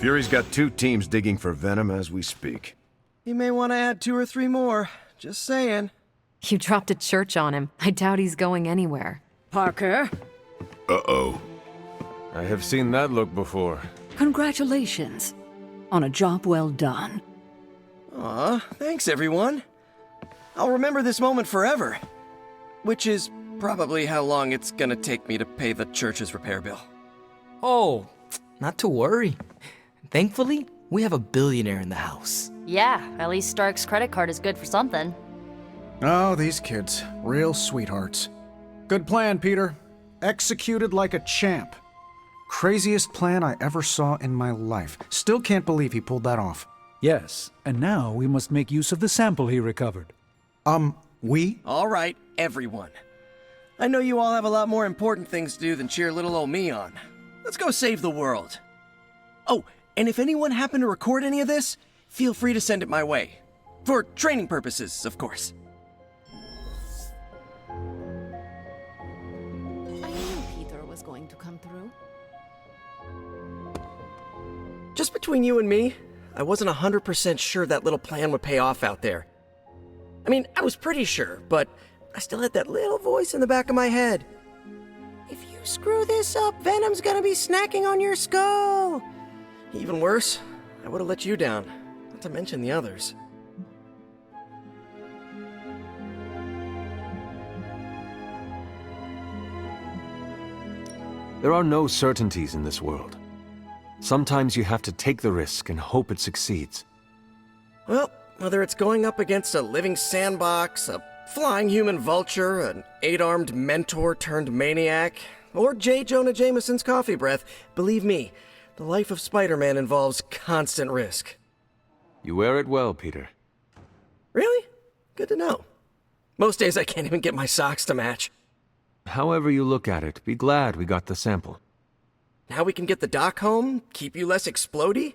Fury's got 2 teams digging for Venom as we speak. He may want to add 2 or 3 more. Just saying. You dropped a church on him. I doubt he's going anywhere. Parker, Uh-oh. I have seen that look before. congratulations on a job well done. Aw, thanks everyone. I'll remember this moment forever. Which is probably how long it's gonna take me to pay the church's repair bill. Oh, not to worry. Thankfully, we have a billionaire in the house. Yeah, at least Stark's credit card is good for something. Oh, these kids. Real sweethearts. Good plan, Peter. Executed like a champ. Craziest plan I ever saw in my life. Still can't believe he pulled that off. Yes, and now we must make use of the sample he recovered. We? All right, everyone. I know you all have a lot more important things to do than cheer little old me on. Let's go save the world. Oh, and if anyone happened to record any of this, feel free to send it my way. For training purposes, of course. I knew Peter was going to come through. Just between you and me, I wasn't 100% sure that little plan would pay off out there. I mean, I was pretty sure, but I still had that little voice in the back of my head. If you screw this up, Venom's gonna be snacking on your skull. Even worse, I would have let you down, not to mention the others. There are no certainties in this world. Sometimes you have to take the risk and hope it succeeds. Well, whether it's going up against a living sandbox, a flying human vulture, an 8-armed mentor turned maniac, or J. Jonah Jameson's coffee breath, believe me, the life of Spider-Man involves constant risk. You wear it well, Peter. Really? Good to know. Most days I can't even get my socks to match. However you look at it, be glad we got the sample. Now we can get the doc home, keep you less explodey.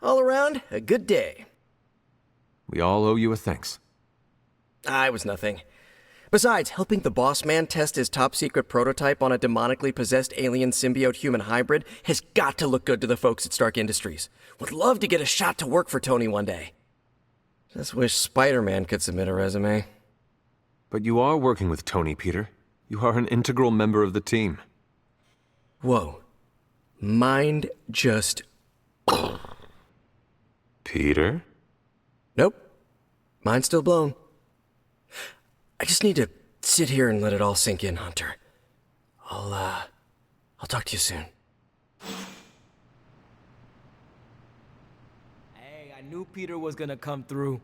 All around, a good day. We all owe you a thanks. I was nothing. Besides, helping the boss man test his top-secret prototype on a demonically possessed alien symbiote-human hybrid has got to look good to the folks at Stark Industries. Would love to get a shot to work for Tony one day. Just wish Spider-Man could submit a resume. But you are working with Tony, Peter. You are an integral member of the team. Whoa. Mind just... Peter? Nope. Mind's still blown. I just need to sit here and let it all sink in, Hunter. I'll talk to you soon. Hey, I knew Peter was gonna come through.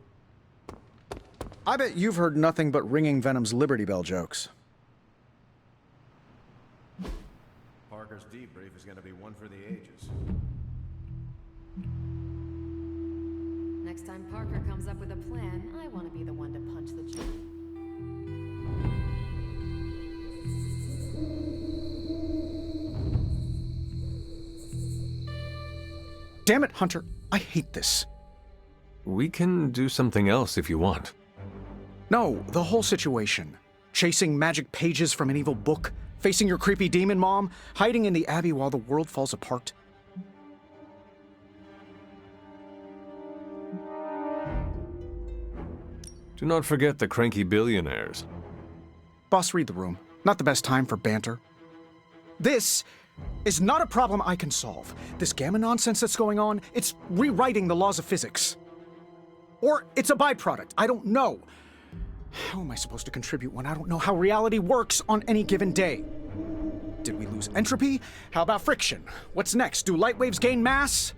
I bet you've heard nothing but ringing Venom's Liberty Bell jokes. Parker's debrief is going to be one for the ages. Next time Parker comes up with a plan, I want to be the one to punch the joke. Damn it, Hunter. I hate this. We can do something else if you want. No, the whole situation. Chasing magic pages from an evil book, facing your creepy demon mom, hiding in the Abbey while the world falls apart. Do not forget the cranky billionaires. Boss, read the room. Not the best time for banter. This is not a problem I can solve. This gamma nonsense that's going on, it's rewriting the laws of physics. Or it's a byproduct. I don't know. How am I supposed to contribute when I don't know how reality works on any given day? Did we lose entropy? How about friction? What's next? Do light waves gain mass?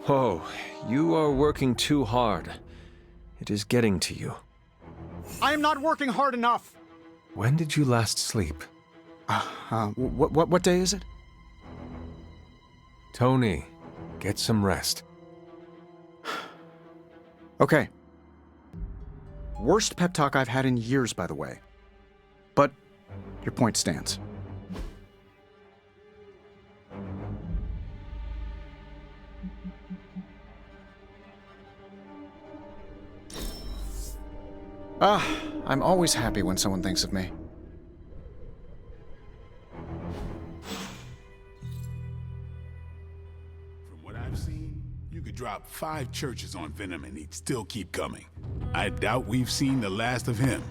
Oh, you are working too hard. It is getting to you. I am not working hard enough. When did you last sleep? What day is it? Tony, get some rest. Okay. Worst pep talk I've had in years, by the way. But your point stands. I'm always happy when someone thinks of me. could drop 5 churches on Venom and he'd still keep coming. I doubt we've seen the last of him.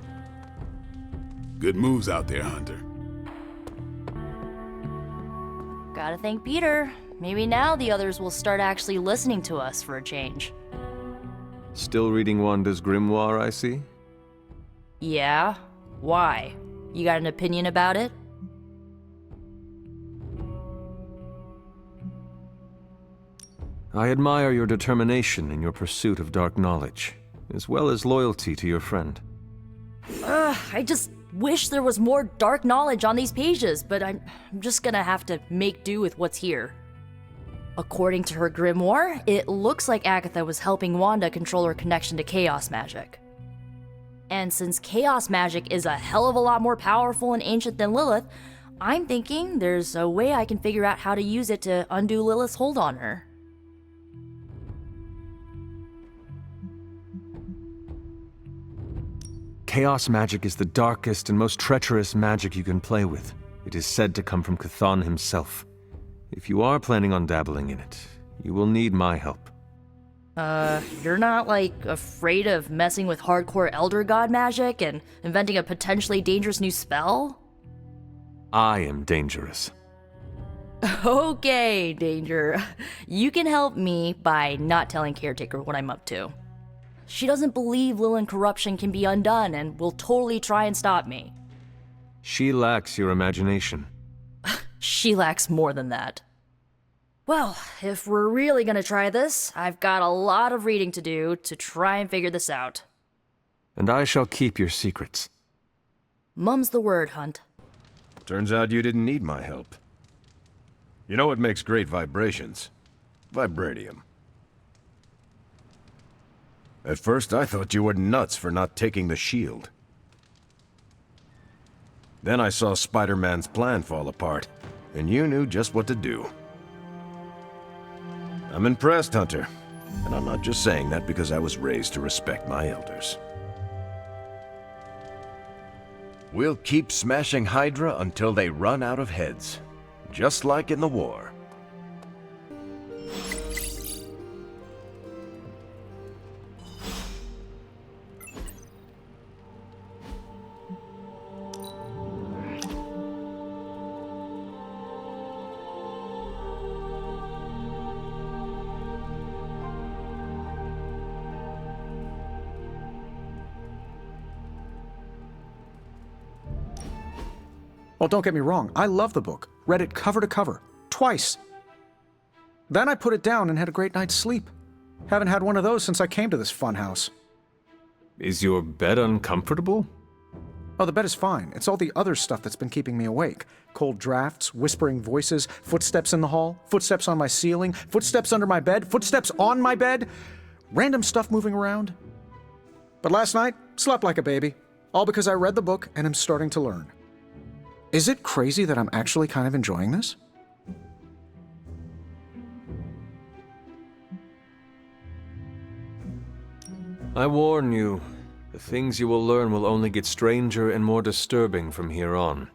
Good moves out there, Hunter. Gotta thank Peter. Maybe now the others will start actually listening to us for a change. Still reading Wanda's grimoire, I see? Yeah? Why? You got an opinion about it? I admire your determination in your pursuit of dark knowledge, as well as loyalty to your friend. I just wish there was more dark knowledge on these pages, but I'm just gonna have to make do with what's here. According to her grimoire, it looks like Agatha was helping Wanda control her connection to chaos magic. And since chaos magic is a hell of a lot more powerful and ancient than Lilith, I'm thinking there's a way I can figure out how to use it to undo Lilith's hold on her. Chaos magic is the darkest and most treacherous magic you can play with. It is said to come from Chthon himself. If you are planning on dabbling in it, you will need my help. You're not, afraid of messing with hardcore Elder God magic and inventing a potentially dangerous new spell? I am dangerous. Okay, Danger. You can help me by not telling Caretaker what I'm up to. She doesn't believe Lilin corruption can be undone and will totally try and stop me. She lacks your imagination. She lacks more than that. Well, if we're really gonna try this, I've got a lot of reading to do to try and figure this out. And I shall keep your secrets. Mum's the word, Hunt. Turns out you didn't need my help. You know what makes great vibrations? Vibranium. At first, I thought you were nuts for not taking the shield. Then I saw Spider-Man's plan fall apart, and you knew just what to do. I'm impressed, Hunter. And I'm not just saying that because I was raised to respect my elders. We'll keep smashing Hydra until they run out of heads. Just like in the war. Well, don't get me wrong, I love the book. Read it cover to cover. Twice. Then I put it down and had a great night's sleep. Haven't had one of those since I came to this fun house. Is your bed uncomfortable? Oh, the bed is fine. It's all the other stuff that's been keeping me awake. Cold drafts, whispering voices, footsteps in the hall, footsteps on my ceiling, footsteps under my bed, footsteps on my bed, random stuff moving around. But last night, slept like a baby. All because I read the book and am starting to learn. Is it crazy that I'm actually kind of enjoying this? I warn you, the things you will learn will only get stranger and more disturbing from here on.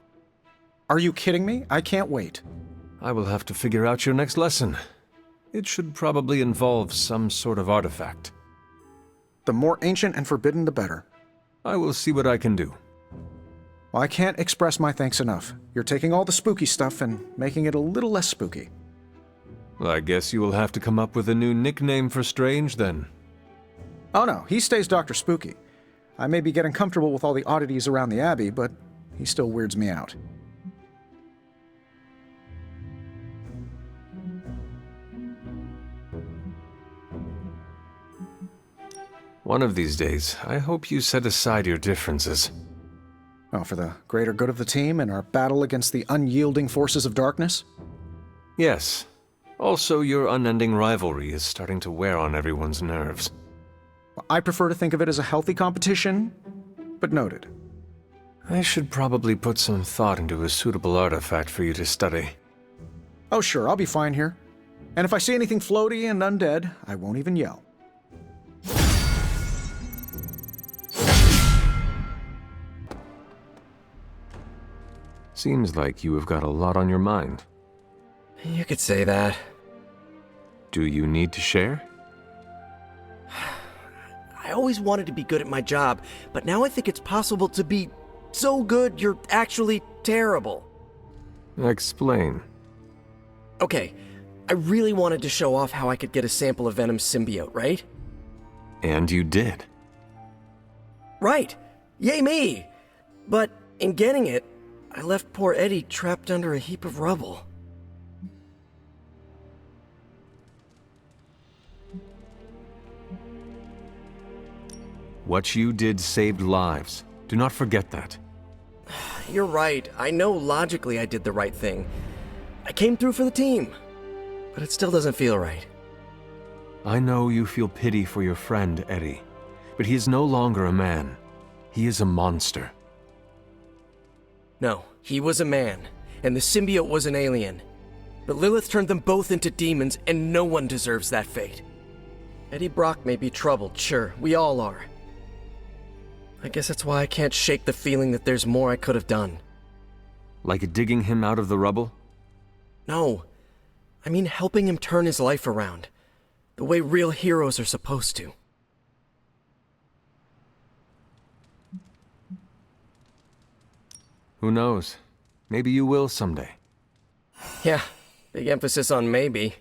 Are you kidding me? I can't wait. I will have to figure out your next lesson. It should probably involve some sort of artifact. The more ancient and forbidden, the better. I will see what I can do. Well, I can't express my thanks enough. You're taking all the spooky stuff and making it a little less spooky. Well, I guess you will have to come up with a new nickname for Strange, then. Oh no, he stays Dr. Spooky. I may be getting comfortable with all the oddities around the Abbey, but he still weirds me out. One of these days, I hope you set aside your differences. Oh, for the greater good of the team and our battle against the unyielding forces of darkness? Yes. Also, your unending rivalry is starting to wear on everyone's nerves. I prefer to think of it as a healthy competition, but noted. I should probably put some thought into a suitable artifact for you to study. Oh sure, I'll be fine here. And if I see anything floaty and undead, I won't even yell. Seems like you have got a lot on your mind. You could say that. Do you need to share? I always wanted to be good at my job, but now I think it's possible to be so good you're actually terrible. Explain. Okay, I really wanted to show off how I could get a sample of Venom's symbiote, right? And you did. Right! Yay me! But in getting it, I left poor Eddie trapped under a heap of rubble. What you did saved lives. Do not forget that. You're right. I know logically I did the right thing. I came through for the team. But it still doesn't feel right. I know you feel pity for your friend, Eddie. But he is no longer a man. He is a monster. No, he was a man, and the symbiote was an alien. But Lilith turned them both into demons, and no one deserves that fate. Eddie Brock may be troubled, sure, we all are. I guess that's why I can't shake the feeling that there's more I could have done. Like digging him out of the rubble? No, I mean helping him turn his life around. The way real heroes are supposed to. Who knows? Maybe you will someday. Yeah, big emphasis on maybe.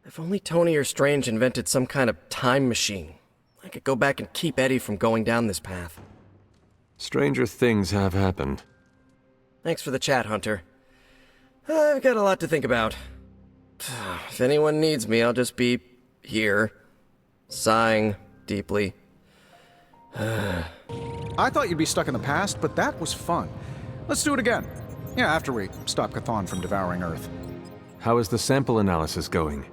If only Tony or Strange invented some kind of time machine, I could go back and keep Eddie from going down this path. Stranger things have happened. Thanks for the chat, Hunter. I've got a lot to think about. If anyone needs me, I'll just be here, sighing deeply. I thought you'd be stuck in the past, but that was fun. Let's do it again. Yeah, after we stop Chthon from devouring Earth. How is the sample analysis going?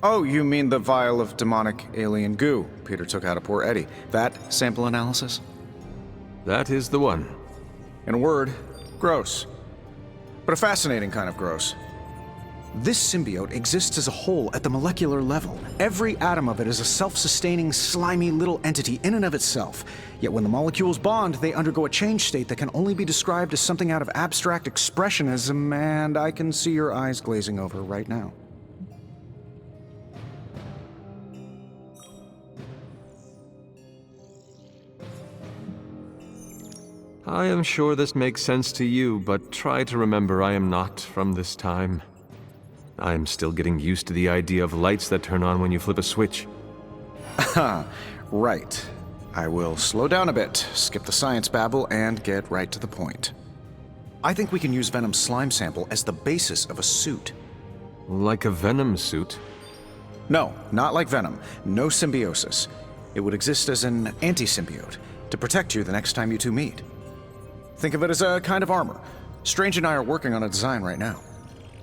Oh, you mean the vial of demonic alien goo Peter took out of poor Eddie. That sample analysis? That is the one. In a word, gross. But a fascinating kind of gross. This symbiote exists as a whole at the molecular level. Every atom of it is a self-sustaining, slimy little entity in and of itself. Yet when the molecules bond, they undergo a change state that can only be described as something out of abstract expressionism, and I can see your eyes glazing over right now. I am sure this makes sense to you, but try to remember I am not from this time. I am still getting used to the idea of lights that turn on when you flip a switch. Right. I will slow down a bit, skip the science babble, and get right to the point. I think we can use Venom's slime sample as the basis of a suit. Like a Venom suit? No, not like Venom. No symbiosis. It would exist as an anti-symbiote, to protect you the next time you two meet. Think of it as a kind of armor. Strange and I are working on a design right now.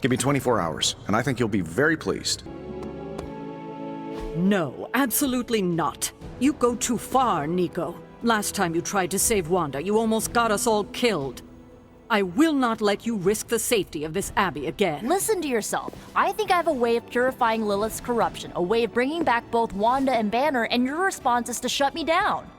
Give me 24 hours, and I think you'll be very pleased. No, absolutely not. You go too far, Nico. Last time you tried to save Wanda, you almost got us all killed. I will not let you risk the safety of this Abbey again. Listen to yourself. I think I have a way of purifying Lilith's corruption, a way of bringing back both Wanda and Banner, and your response is to shut me down.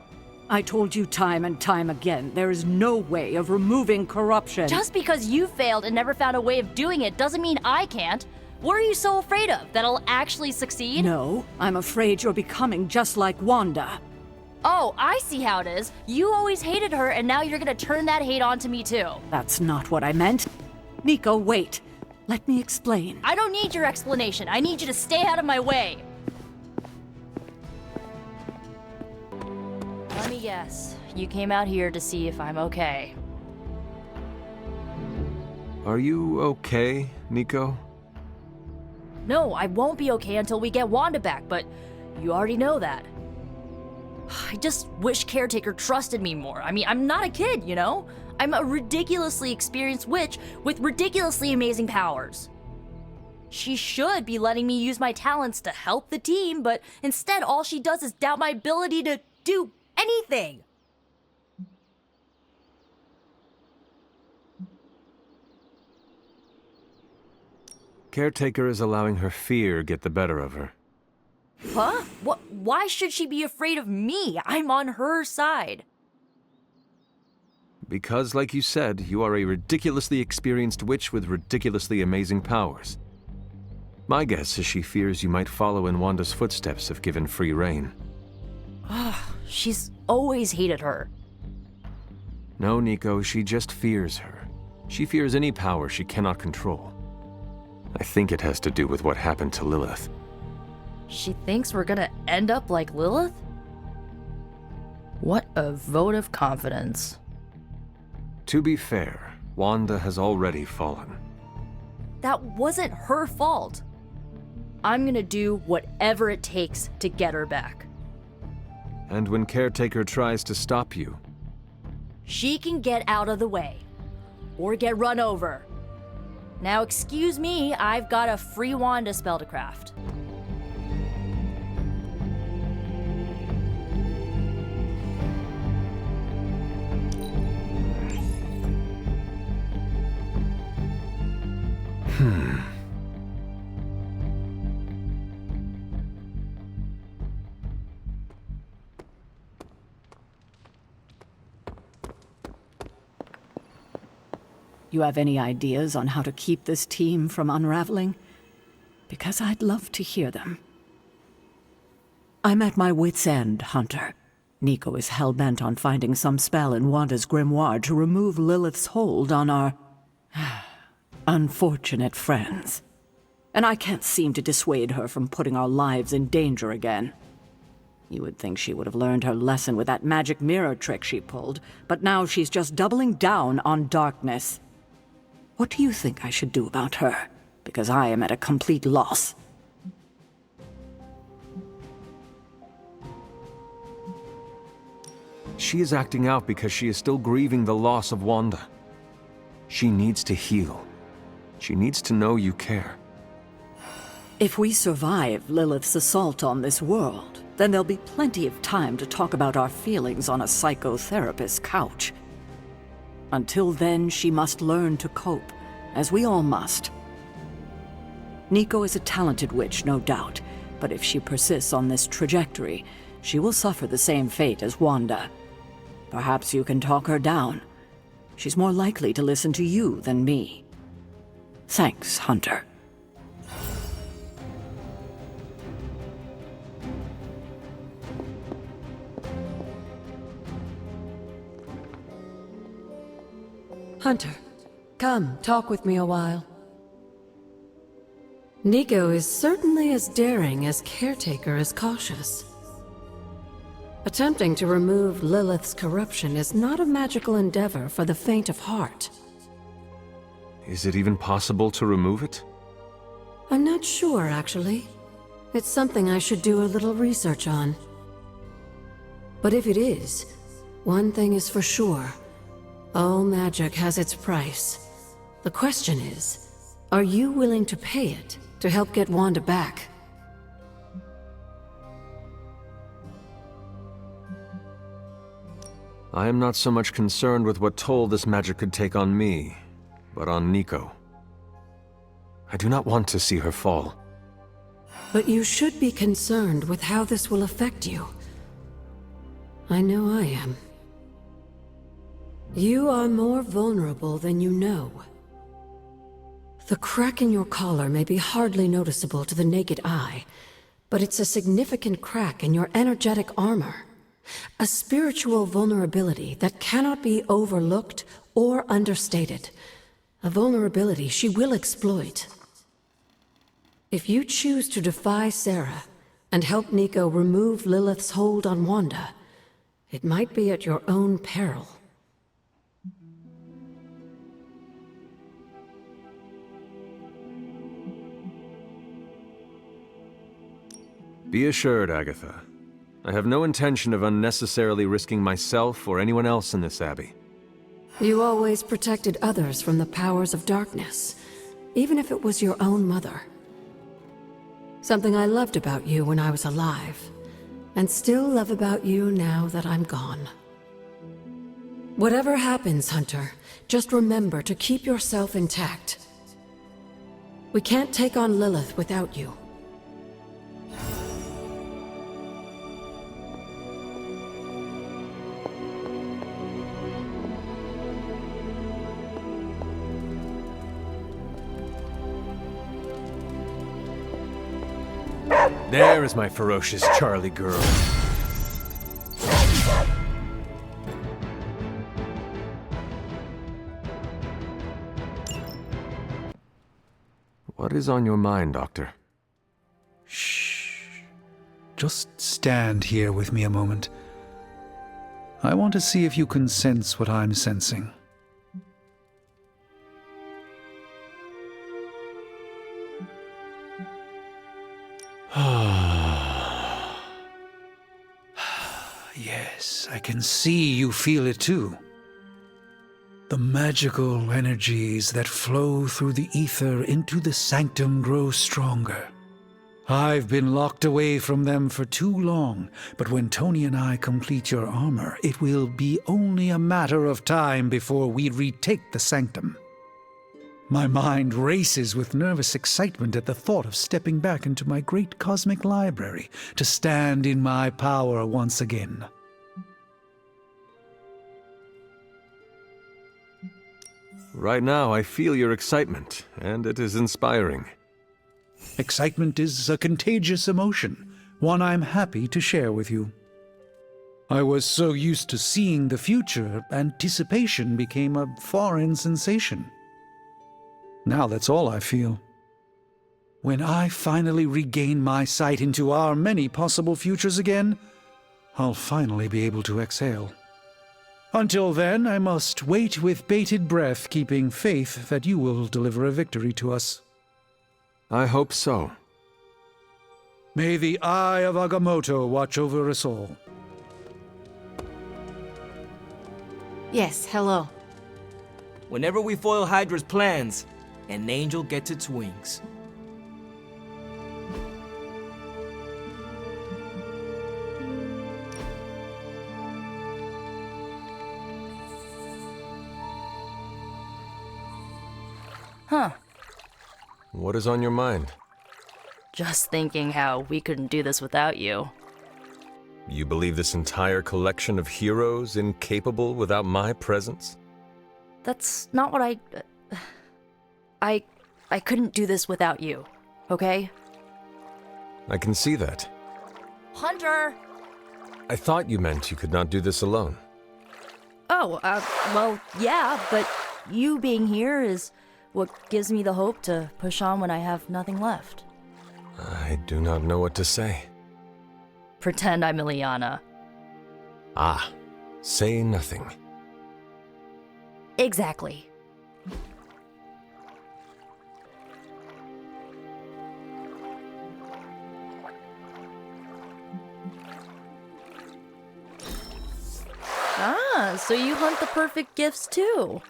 I told you time and time again, there is no way of removing corruption. Just because you failed and never found a way of doing it doesn't mean I can't. What are you so afraid of? That I'll actually succeed? No, I'm afraid you're becoming just like Wanda. Oh, I see how it is. You always hated her, and now you're gonna turn that hate onto me too. That's not what I meant. Nico, wait. Let me explain. I don't need your explanation. I need you to stay out of my way. Let me guess. You came out here to see if I'm okay. Are you okay, Nico? No, I won't be okay until we get Wanda back, but you already know that. I just wish Caretaker trusted me more. I mean, I'm not a kid, you know? I'm a ridiculously experienced witch with ridiculously amazing powers. She should be letting me use my talents to help the team, but instead all she does is doubt my ability to do anything. Caretaker is allowing her fear get the better of her. Huh? What? Why should she be afraid of me? I'm on her side. Because, like you said, you are a ridiculously experienced witch with ridiculously amazing powers. My guess is she fears you might follow in Wanda's footsteps if given free rein. She's always hated her. No, Nico, she just fears her. She fears any power she cannot control. I think it has to do with what happened to Lilith. She thinks we're gonna end up like Lilith? What a vote of confidence. To be fair, Wanda has already fallen. That wasn't her fault. I'm gonna do whatever it takes to get her back. And when Caretaker tries to stop you, She can get out of the way. Or get run over. Now excuse me, I've got a free Wanda spell to craft. You have any ideas on how to keep this team from unraveling? Because I'd love to hear them. I'm at my wit's end, Hunter. Nico is hell-bent on finding some spell in Wanda's grimoire to remove Lilith's hold on our unfortunate friends. And I can't seem to dissuade her from putting our lives in danger again. You would think she would have learned her lesson with that magic mirror trick she pulled, but now she's just doubling down on darkness. What do you think I should do about her? Because I am at a complete loss. she is acting out because she is still grieving the loss of Wanda. She needs to heal. She needs to know you care. If we survive Lilith's assault on this world, then there'll be plenty of time to talk about our feelings on a psychotherapist's couch. Until then, she must learn to cope, as we all must. Nico is a talented witch, no doubt, but if she persists on this trajectory, she will suffer the same fate as Wanda. Perhaps you can talk her down. She's more likely to listen to you than me. Thanks, Hunter. Hunter, come, talk with me a while. Nico is certainly as daring as Caretaker is cautious. Attempting to remove Lilith's corruption is not a magical endeavor for the faint of heart. Is it even possible to remove it? I'm not sure, actually. It's something I should do a little research on. But if it is, one thing is for sure. All magic has its price. The question is, are you willing to pay it to help get Wanda back? I am not so much concerned with what toll this magic could take on me, but on Nico. I do not want to see her fall. But you should be concerned with how this will affect you. I know I am. You are more vulnerable than you know. The crack in your collar may be hardly noticeable to the naked eye, but it's a significant crack in your energetic armor. A spiritual vulnerability that cannot be overlooked or understated. A vulnerability she will exploit. If you choose to defy Sarah and help Nico remove Lilith's hold on Wanda, it might be at your own peril. Be assured, Agatha. I have no intention of unnecessarily risking myself or anyone else in this abbey. You always protected others from the powers of darkness, even if it was your own mother. Something I loved about you when I was alive, and still love about you now that I'm gone. Whatever happens, Hunter, just remember to keep yourself intact. We can't take on Lilith without you. There is my ferocious Charlie girl. What is on your mind, Doctor? Shh. Just stand here with me a moment. I want to see if you can sense what I'm sensing. Yes, I can see you feel it too. The magical energies that flow through the ether into the Sanctum grow stronger. I've been locked away from them for too long, but when Tony and I complete your armor, it will be only a matter of time before we retake the Sanctum. My mind races with nervous excitement at the thought of stepping back into my great cosmic library to stand in my power once again. Right now, I feel your excitement, and it is inspiring. Excitement is a contagious emotion, one I'm happy to share with you. I was so used to seeing the future, anticipation became a foreign sensation. Now that's all I feel. When I finally regain my sight into our many possible futures again, I'll finally be able to exhale. Until then, I must wait with bated breath, keeping faith that you will deliver a victory to us. I hope so. May the Eye of Agamotto watch over us all. Yes, hello. Whenever we foil Hydra's plans, an angel gets its wings. Huh. What is on your mind? Just thinking how we couldn't do this without you. You believe this entire collection of heroes incapable without my presence? That's not what I couldn't do this without you, okay? I can see that. Hunter! I thought you meant you could not do this alone. Oh, well, yeah, but you being here is what gives me the hope to push on when I have nothing left. I do not know what to say. Pretend I'm Ileana. Ah, say nothing. Exactly. Ah, so you hunt the perfect gifts too.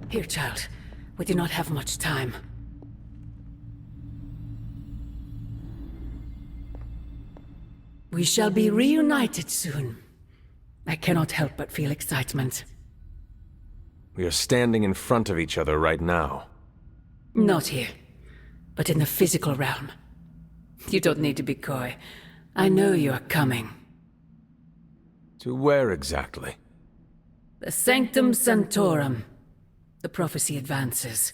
Here, child. We do not have much time. We shall be reunited soon. I cannot help but feel excitement. We are standing in front of each other right now. Not here, but in the physical realm. You don't need to be coy. I know you are coming. To where exactly? The Sanctum Sanctorum. The prophecy advances.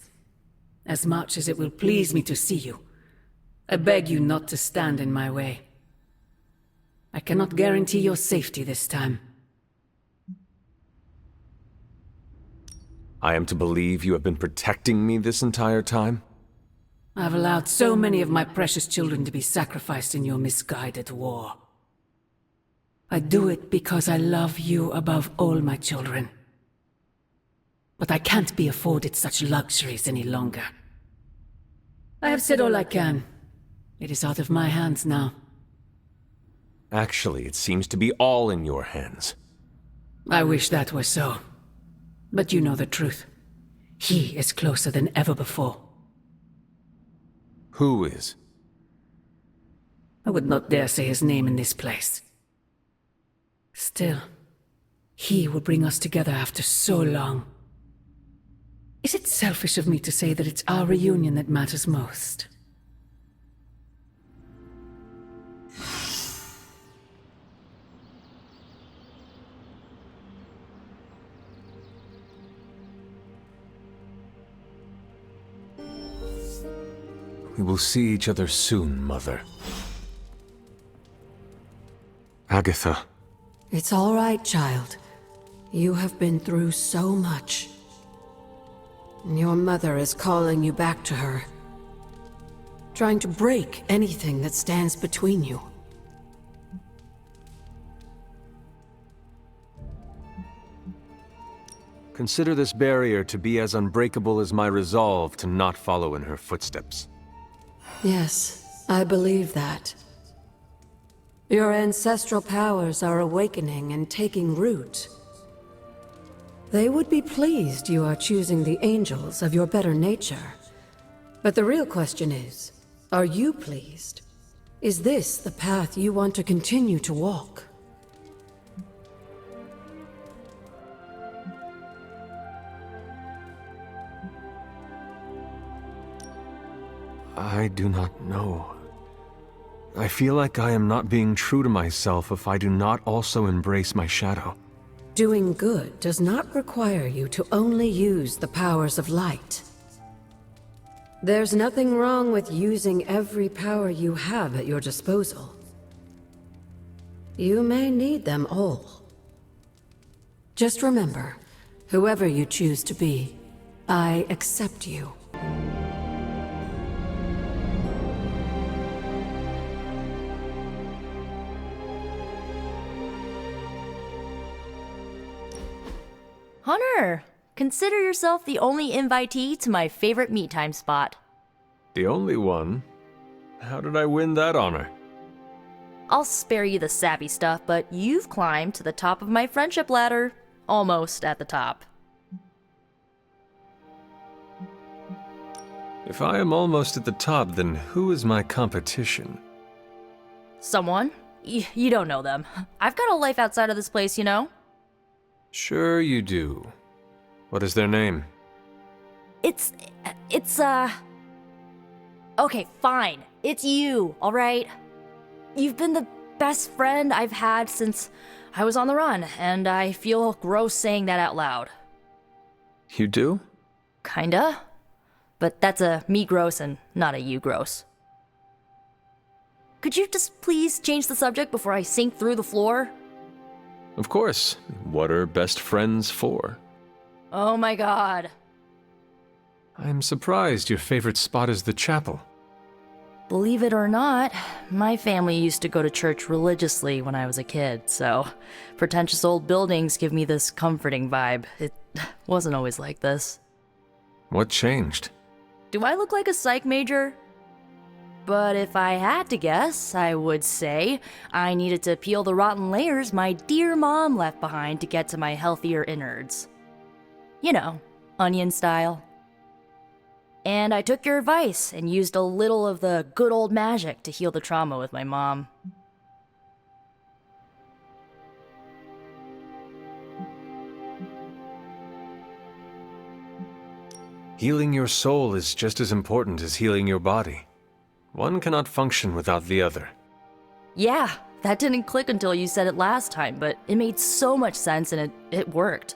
As much as it will please me to see you, I beg you not to stand in my way. I cannot guarantee your safety this time. I am to believe you have been protecting me this entire time? I've allowed so many of my precious children to be sacrificed in your misguided war. I do it because I love you above all my children. But I can't be afforded such luxuries any longer. I have said all I can. It is out of my hands now. Actually, it seems to be all in your hands. I wish that were so. But you know the truth. He is closer than ever before. Who is? I would not dare say his name in this place. Still, he will bring us together after so long. Is it selfish of me to say that it's our reunion that matters most? We will see each other soon, Mother. Agatha. It's all right, child. You have been through so much. Your mother is calling you back to her. Trying to break anything that stands between you. Consider this barrier to be as unbreakable as my resolve to not follow in her footsteps. Yes, I believe that. Your ancestral powers are awakening and taking root. They would be pleased you are choosing the angels of your better nature. But the real question is, are you pleased? Is this the path you want to continue to walk? I do not know. I feel like I am not being true to myself if I do not also embrace my shadow. Doing good does not require you to only use the powers of light. There's nothing wrong with using every power you have at your disposal. You may need them all. Just remember, whoever you choose to be, I accept you. Hunter, consider yourself the only invitee to my favorite meet time spot. The only one? How did I win that honor? I'll spare you the sappy stuff, but you've climbed to the top of my friendship ladder. Almost at the top. If I am almost at the top, then who is my competition? Someone. You don't know them. I've got a life outside of this place, you know? Sure you do. What is their name? It's Okay, fine. It's you, alright? You've been the best friend I've had since I was on the run, and I feel gross saying that out loud. You do? Kinda. But that's a me gross and not a you gross. Could you just please change the subject before I sink through the floor? Of course. What are best friends for? Oh my god. I'm surprised your favorite spot is the chapel. Believe it or not, my family used to go to church religiously when I was a kid, so pretentious old buildings give me this comforting vibe. It wasn't always like this. What changed? Do I look like a psych major? But if I had to guess, I would say I needed to peel the rotten layers my dear mom left behind to get to my healthier innards. You know, onion style. And I took your advice and used a little of the good old magic to heal the trauma with my mom. Healing your soul is just as important as healing your body. One cannot function without the other. Yeah, that didn't click until you said it last time, but it made so much sense and it worked.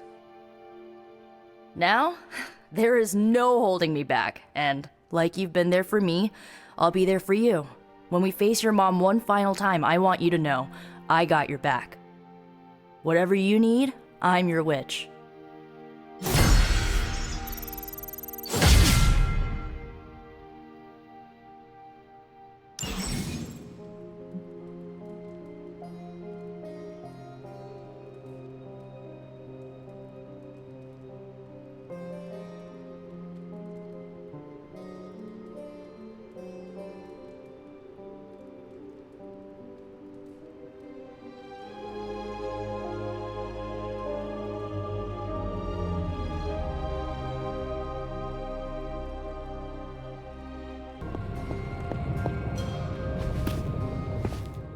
Now, there is no holding me back, and like you've been there for me, I'll be there for you. When we face your mom one final time, I want you to know, I got your back. Whatever you need, I'm your witch.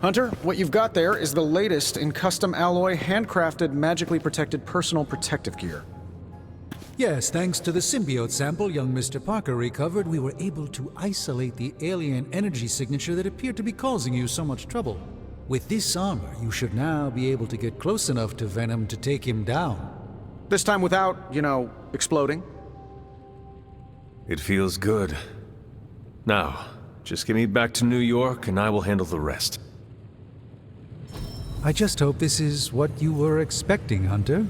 Hunter, what you've got there is the latest in custom alloy, handcrafted, magically protected personal protective gear. Yes, thanks to the symbiote sample young Mr. Parker recovered, we were able to isolate the alien energy signature that appeared to be causing you so much trouble. With this armor, you should now be able to get close enough to Venom to take him down. This time without, exploding. It feels good. Now, just get me back to New York and I will handle the rest. I just hope this is what you were expecting, Hunter.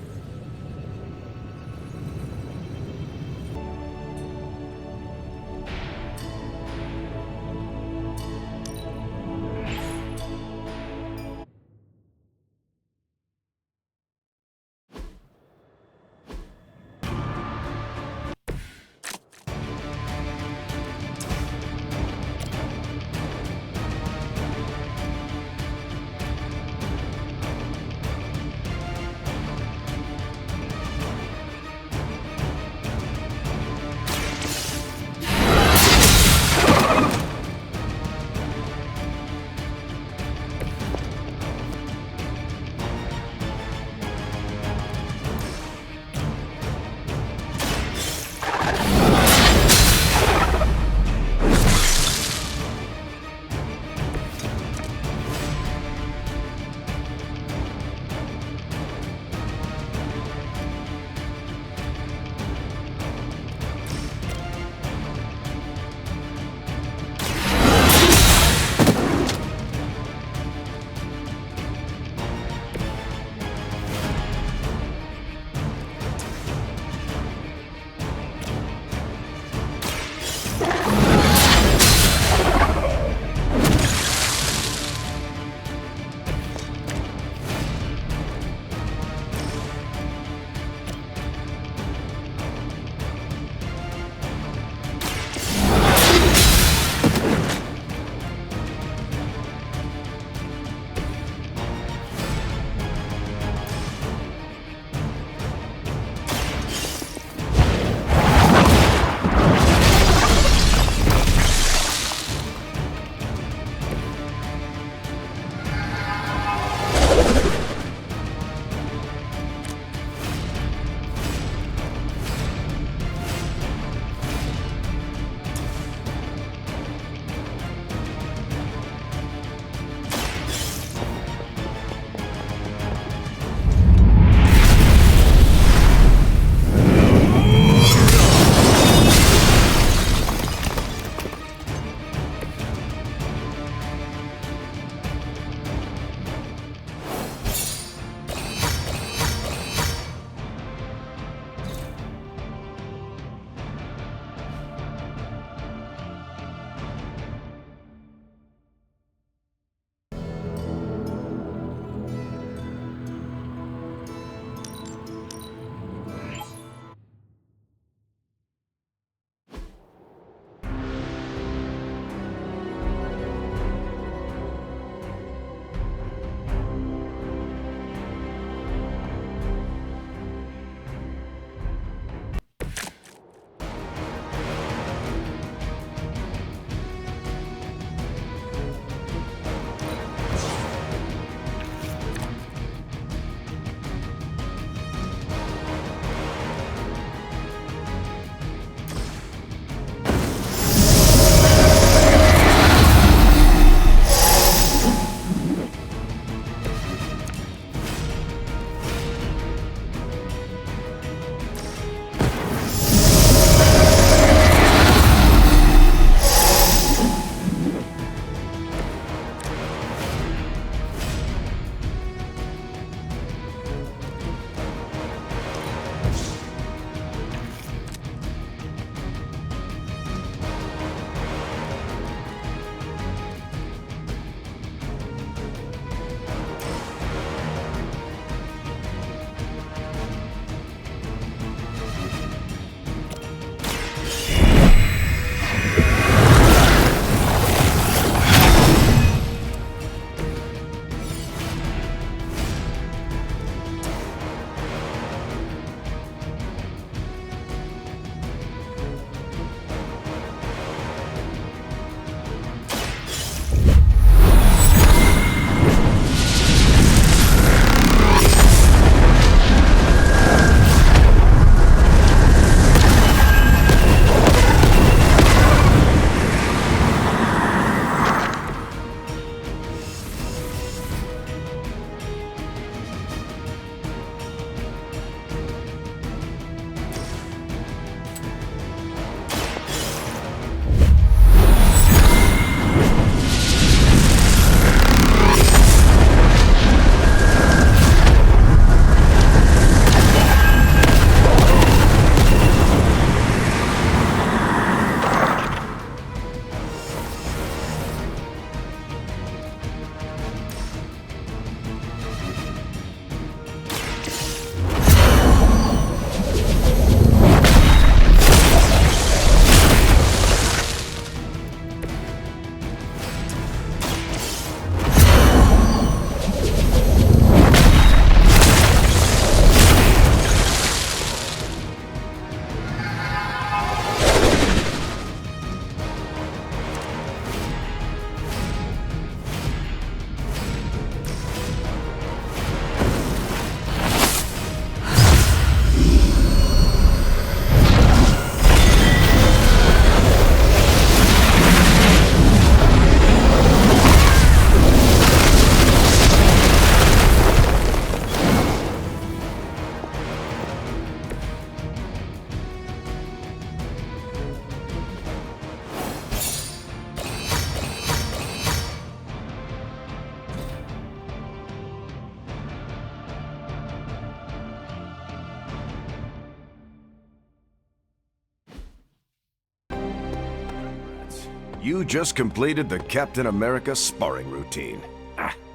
You just completed the Captain America sparring routine.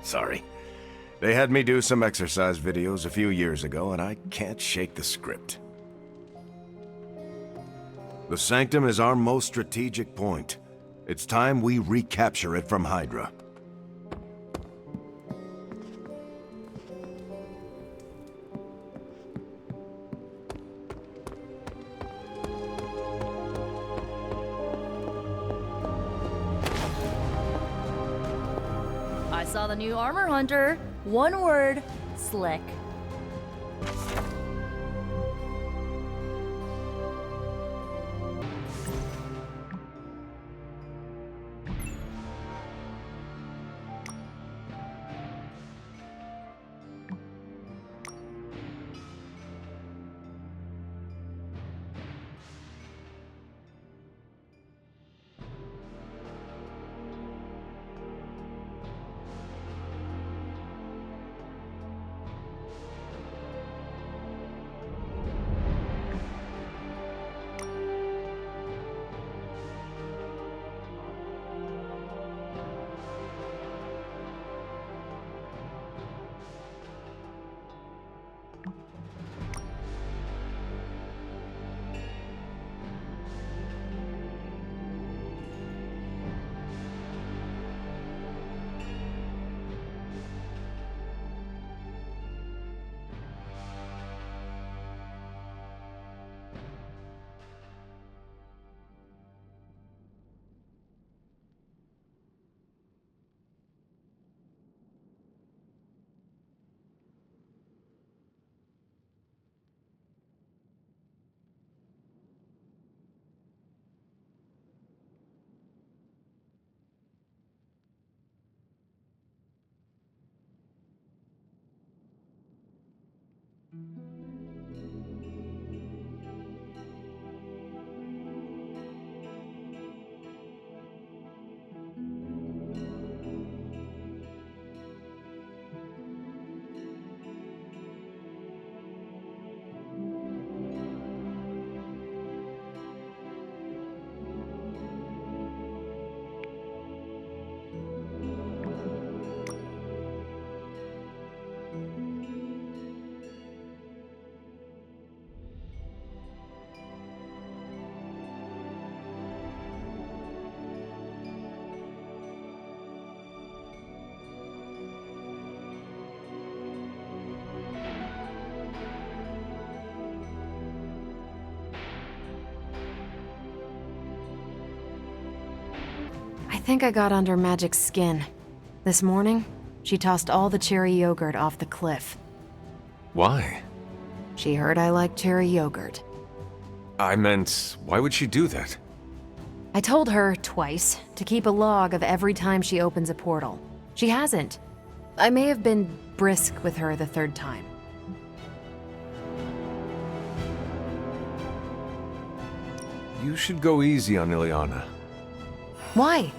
Sorry. They had me do some exercise videos a few years ago, and I can't shake the script. The Sanctum is our most strategic point. It's time we recapture it from Hydra. I saw the new armor hunter. One word, slick. I think I got under Magic's skin. This morning, she tossed all the cherry yogurt off the cliff. Why? She heard I like cherry yogurt. I meant, why would she do that? I told her twice to keep a log of every time she opens a portal. She hasn't. I may have been brisk with her the third time. You should go easy on Ileana. Why?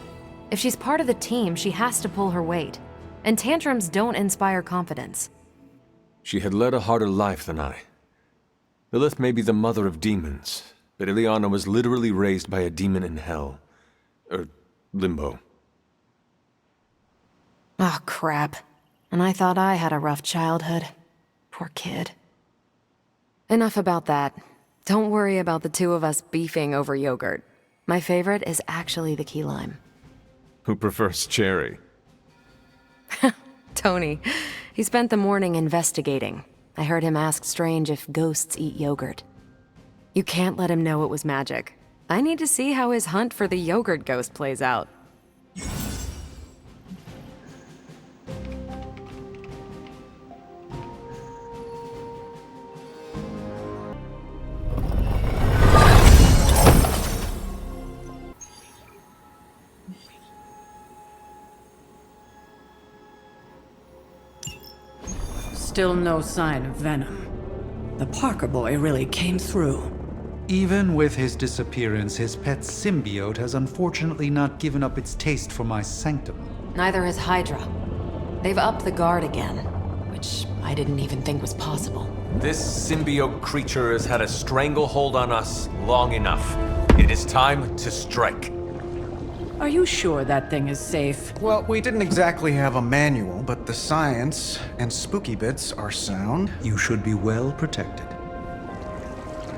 If she's part of the team, she has to pull her weight. And tantrums don't inspire confidence. She had led a harder life than I. Lilith may be the mother of demons, but Ileana was literally raised by a demon in hell. Limbo. Oh, crap. And I thought I had a rough childhood. Poor kid. Enough about that. Don't worry about the two of us beefing over yogurt. My favorite is actually the key lime. Who prefers cherry? Tony. He spent the morning investigating. I heard him ask Strange if ghosts eat yogurt. You can't let him know it was magic. I need to see how his hunt for the yogurt ghost plays out. Still no sign of venom. The Parker boy really came through. Even with his disappearance, his pet symbiote has unfortunately not given up its taste for my Sanctum. Neither has Hydra. They've upped the guard again, which I didn't even think was possible. This symbiote creature has had a stranglehold on us long enough. It is time to strike. Are you sure that thing is safe? Well, we didn't exactly have a manual, but the science and spooky bits are sound. You should be well protected.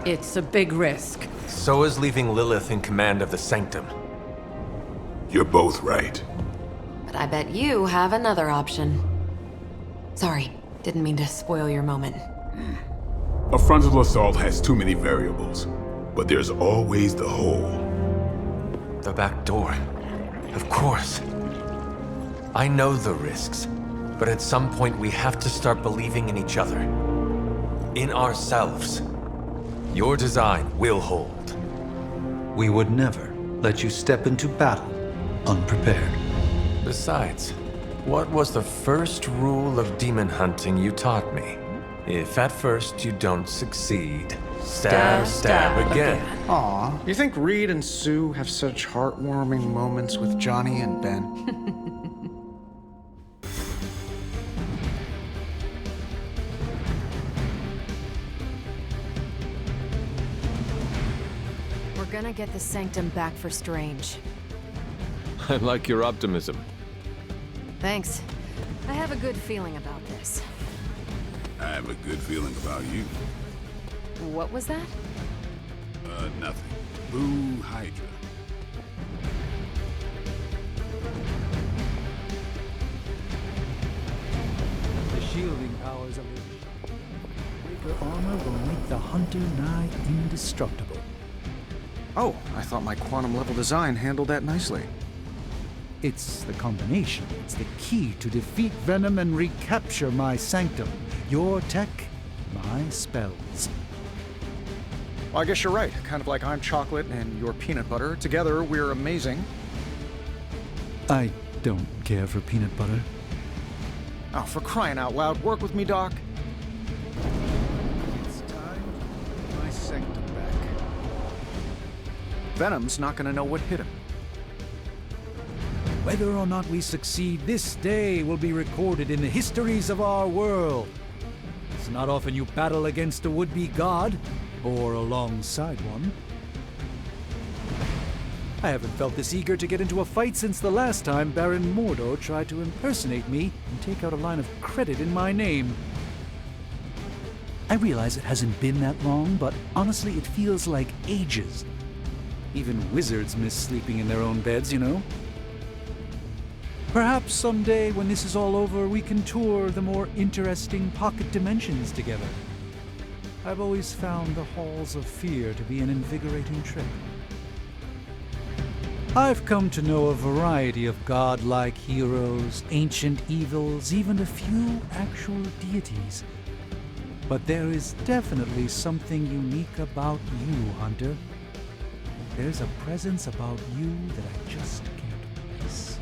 It's a big risk. So is leaving Lilith in command of the Sanctum. You're both right. But I bet you have another option. Sorry, didn't mean to spoil your moment. A frontal assault has too many variables, but there's always the hole. The back door. Of course. I know the risks, but at some point we have to start believing in each other. In ourselves. Your design will hold. We would never let you step into battle unprepared. Besides, what was the first rule of demon hunting you taught me? If at first you don't succeed, stab again. Aw, you think Reed and Sue have such heartwarming moments with Johnny and Ben? We're gonna get the Sanctum back for Strange. I like your optimism. Thanks. I have a good feeling about this. I have a good feeling about you. What was that? Nothing. Boo Hydra. The shielding powers of the Breaker armor will make the hunter nigh indestructible. Oh, I thought my quantum level design handled that nicely. It's the combination. It's the key to defeat Venom and recapture my Sanctum. Your tech, my spells. Well, I guess you're right. Kind of like I'm chocolate and you're peanut butter. Together, we're amazing. I don't care for peanut butter. Oh, for crying out loud, work with me, Doc. It's time to get my Sanctum back. Venom's not gonna know what hit him. Whether or not we succeed, this day will be recorded in the histories of our world. It's not often you battle against a would-be god, or alongside one. I haven't felt this eager to get into a fight since the last time Baron Mordo tried to impersonate me and take out a line of credit in my name. I realize it hasn't been that long, but honestly it feels like ages. Even wizards miss sleeping in their own beds, you know? Perhaps someday, when this is all over, we can tour the more interesting pocket dimensions together. I've always found the halls of fear to be an invigorating trip. I've come to know a variety of godlike heroes, ancient evils, even a few actual deities. But there is definitely something unique about you, Hunter. There's a presence about you that I just can't place.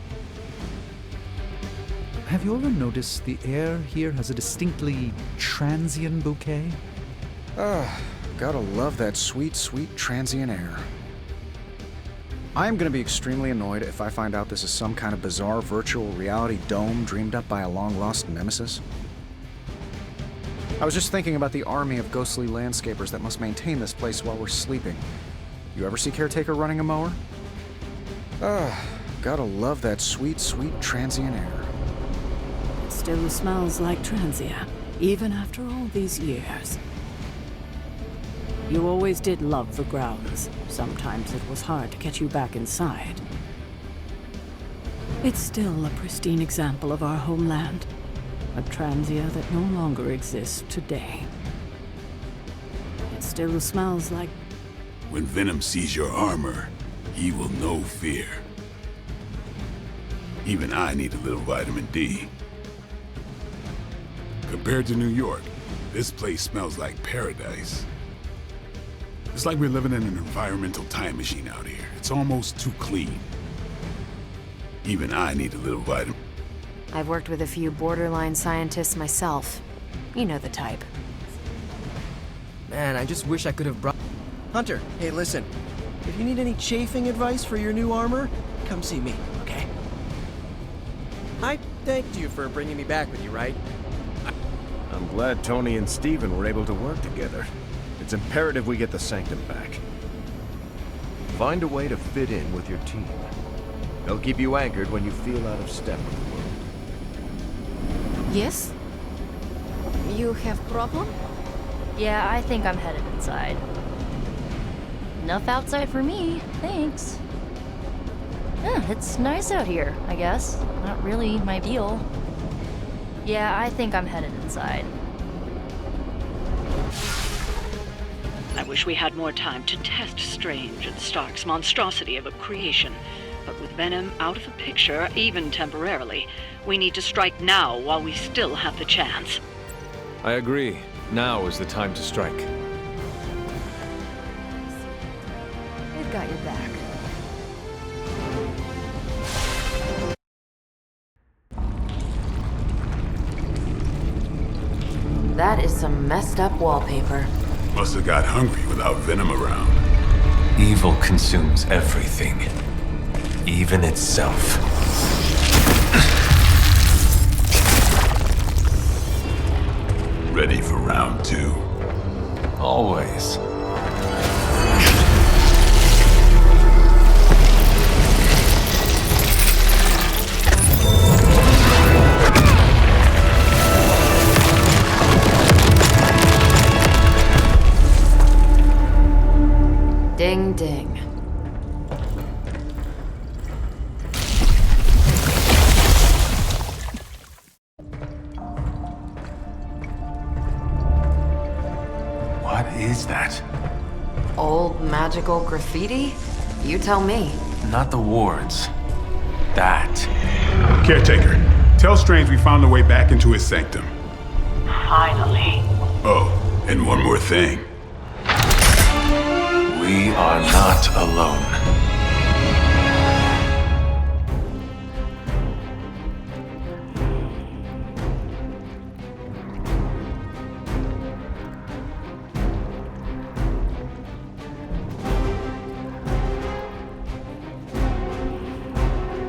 Have you ever noticed the air here has a distinctly transient bouquet? Gotta love that sweet, sweet transient air. I am gonna be extremely annoyed if I find out this is some kind of bizarre virtual reality dome dreamed up by a long-lost nemesis. I was just thinking about the army of ghostly landscapers that must maintain this place while we're sleeping. You ever see Caretaker running a mower? Gotta love that sweet, sweet transient air. It still smells like transient, even after all these years. You always did love the grounds. Sometimes it was hard to get you back inside. It's still a pristine example of our homeland. A Transia that no longer exists today. It still smells like... When Venom sees your armor, he will know fear. Even I need a little vitamin D. Compared to New York, this place smells like paradise. It's like we're living in an environmental time machine out here. It's almost too clean. Even I need a little vitamin. I've worked with a few borderline scientists myself. You know the type. Man, I just wish I could have brought... Hunter, hey listen. If you need any chafing advice for your new armor, come see me, okay? I thanked you for bringing me back with you, right? I'm glad Tony and Steven were able to work together. It's imperative we get the Sanctum back. Find a way to fit in with your team. They'll keep you anchored when you feel out of step with the world. Yes? You have problem? Yeah, I think I'm headed inside. Enough outside for me, thanks. Yeah, it's nice out here, I guess. Not really my deal. Yeah, I think I'm headed inside. I wish we had more time to test Strange and Stark's monstrosity of a creation. But with Venom out of the picture, even temporarily, we need to strike now while we still have the chance. I agree. Now is the time to strike. We've got your back. That is some messed up wallpaper. Must have got hungry without Venom around. Evil consumes everything, even itself. Ready for round 2? Always. Ding ding. What is that? Old magical graffiti? You tell me. Not the wards. That. Caretaker, tell Strange we found a way back into his sanctum. Finally. Oh, and one more thing. We are not alone.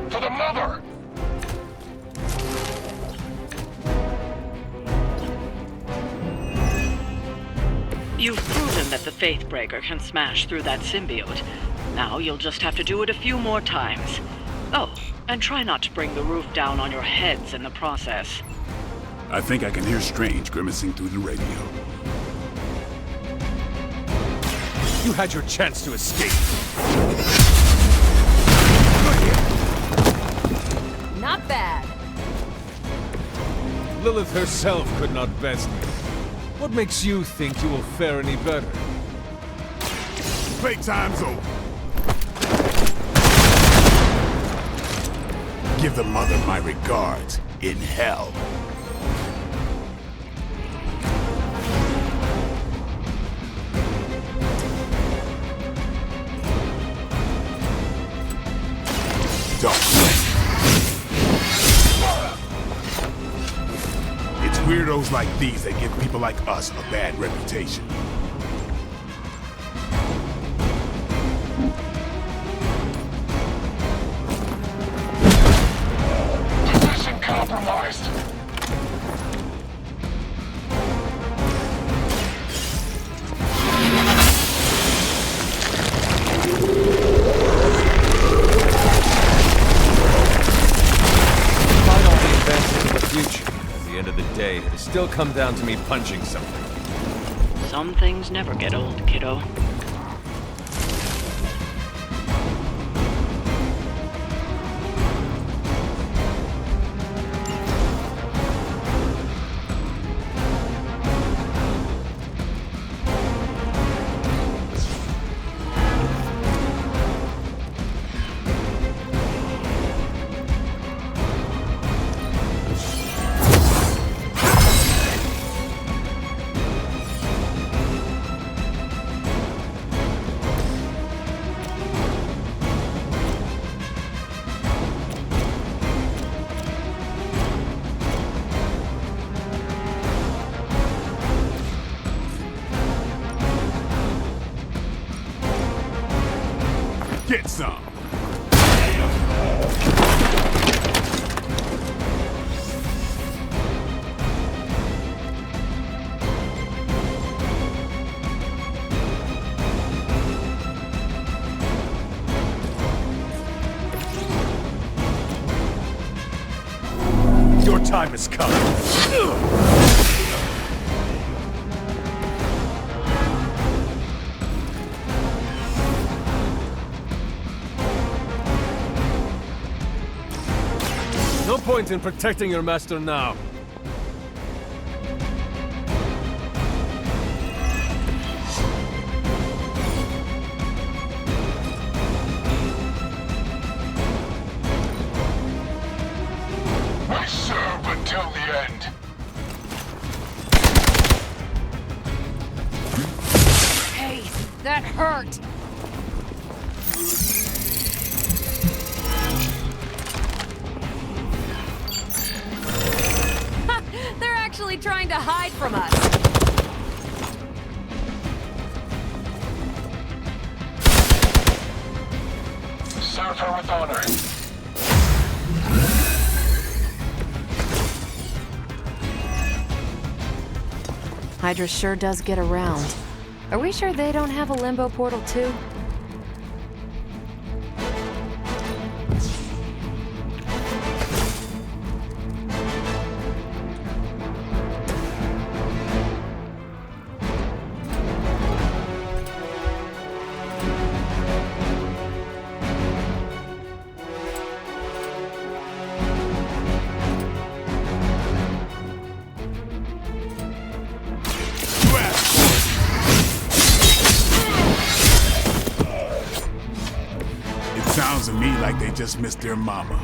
For the mother! You've proven that the Faithbreaker can smash through that symbiote. Now you'll just have to do it a few more times. Oh, and try not to bring the roof down on your heads in the process. I think I can hear Strange grimacing through the radio. You had your chance to escape. Not bad. Lilith herself could not best me. What makes you think you will fare any better? Playtime's over. Give the mother my regards in hell. Don't blink. It's weirdos like these that give people like us a bad reputation. Position compromised. Despite all the advances in the future, at the end of the day, it'll still come down to me punching something. Some things never get old, kiddo. Get some. time has come. No point in protecting your master now. I serve until the end. Hey, that hurt! They're actually trying to hide from us. Serve her with honor. Hydra sure does get around. Are we sure they don't have a limbo portal too? Sounds to me like they just missed their mama.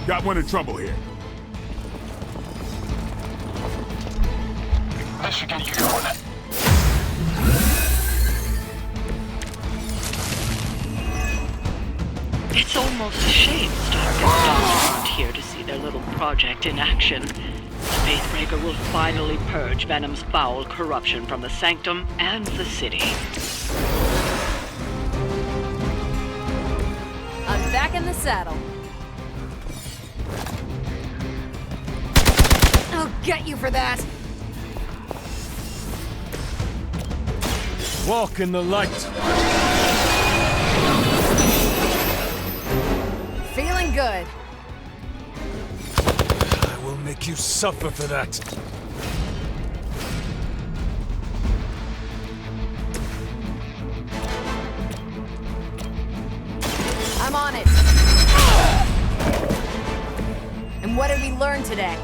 Got one in trouble here. This should get you going. It's almost a shame Stark and Dust aren't here to see their little project in action. The Faithbreaker will finally purge Venom's foul corruption from the Sanctum and the city. I'm back in the saddle. I'll get you for that. Walk in the light. Feeling good. I will make you suffer for that. I'm on it. And what did we learn today?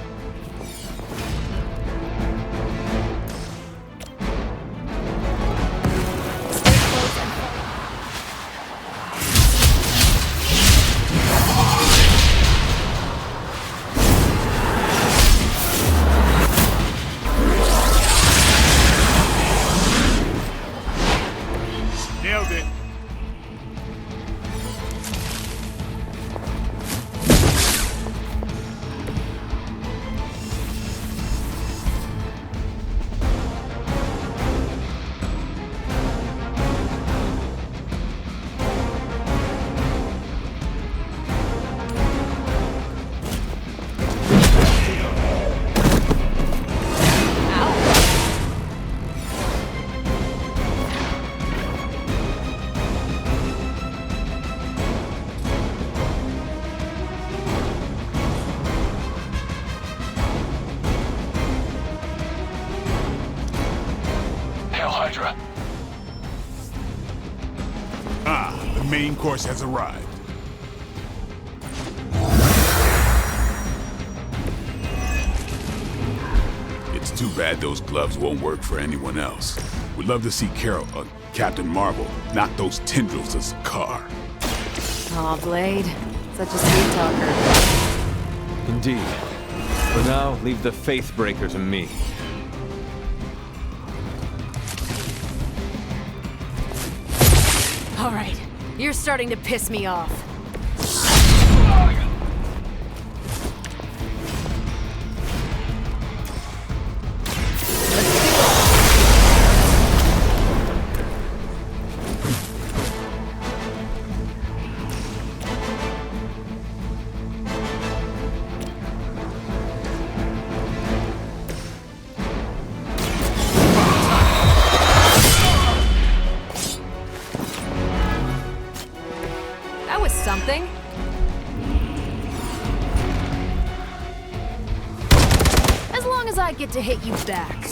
Nailed it. Hydra. The main course has arrived. too bad those gloves won't work for anyone else. We'd love to see Captain Marvel knock those tendrils of Zakar. Aw, Blade. Such a sweet talker. Indeed. For now, leave the Faithbreaker to me. All right, you're starting to piss me off. That was something. As long as I get to hit you back.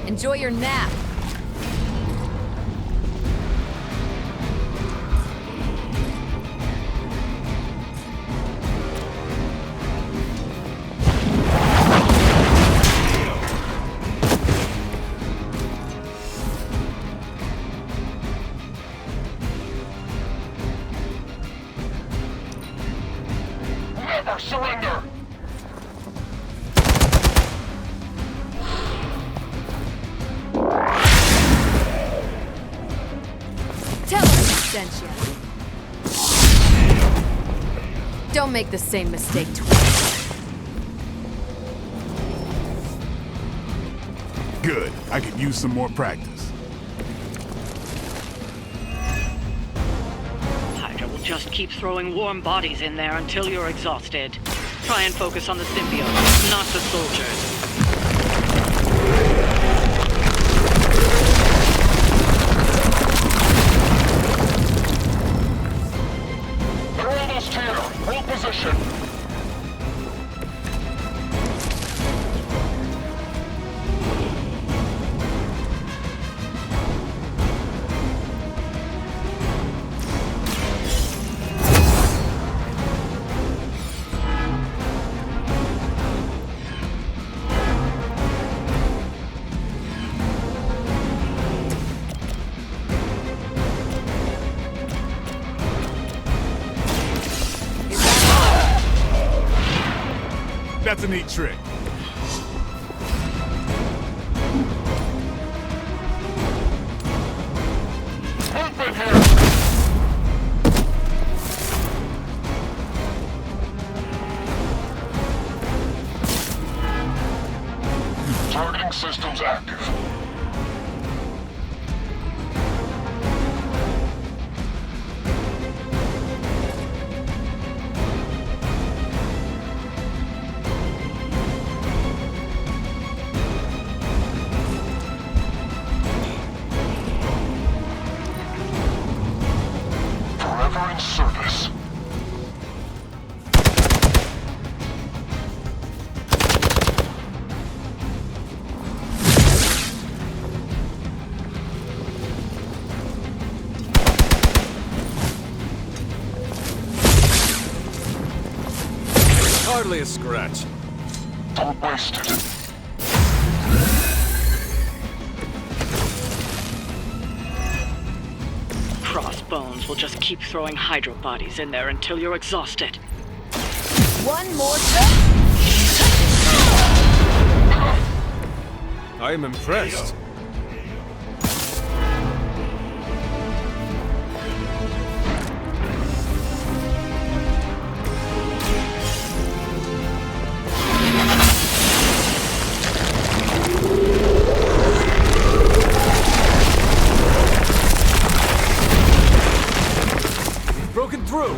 Enjoy your nap. Never surrender! Tell him I sent you. Don't make the same mistake twice. Good. I could use some more practice. Hydra will just keep throwing warm bodies in there until you're exhausted. Try and focus on the symbiote, not the soldiers. They're almost here! Hold position! That's a neat trick. Open here! Targeting systems active. Forever in service. Hardly a scratch. Don't waste it. Crossbones will just keep throwing Hydra bodies in there until you're exhausted. One more time. I am impressed. through!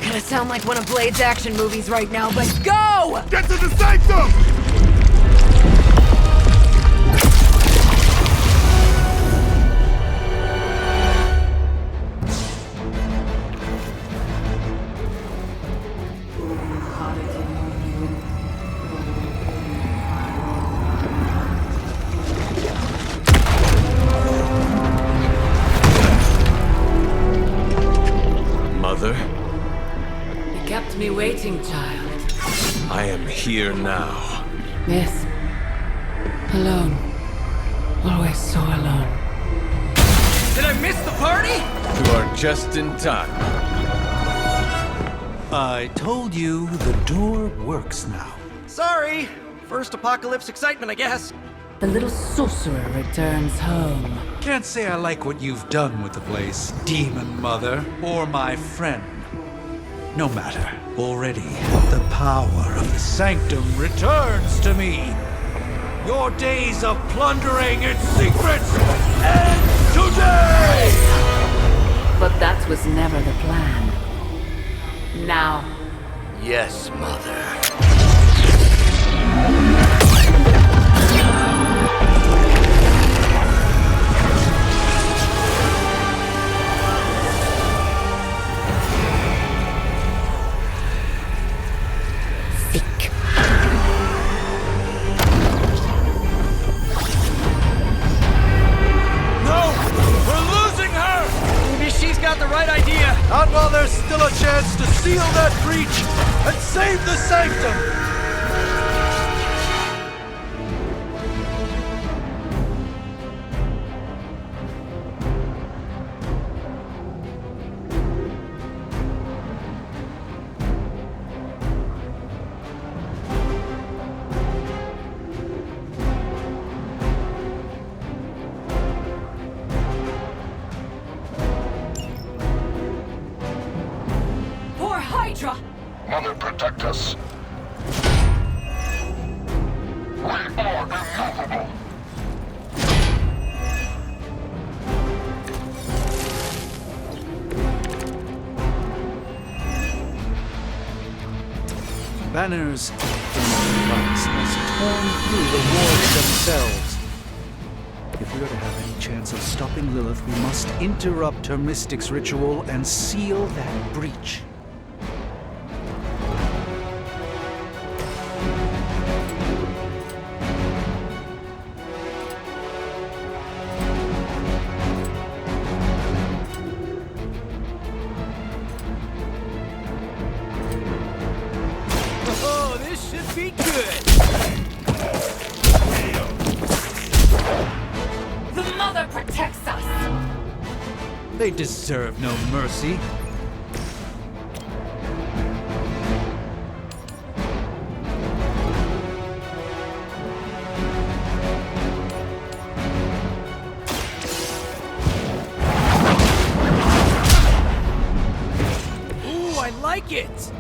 Gonna sound like one of Blade's action movies right now, but go! Get to the Sanctum! Mother, You kept me waiting, child. I am here now. Yes. Alone. Always so alone. Did I miss the party? You are just in time. I told you the door works now. Sorry. First apocalypse excitement, I guess. The little sorcerer returns home. Can't say I like what you've done with the place, Demon Mother, or my friend. No matter. Already, the power of the Sanctum returns to me. Your days of plundering its secrets end today! But that was never the plan. Now, Yes, Mother. Got the right idea. Not while there's still a chance to seal that breach and save the Sanctum! Mother, protect us. We are immovable. Banners of device has torn through the wards themselves. If we are to have any chance of stopping Lilith, we must interrupt her mystic's ritual and seal that breach. Oh, this should be good. the Mother protects us! They deserve no mercy. Ooh, I like it.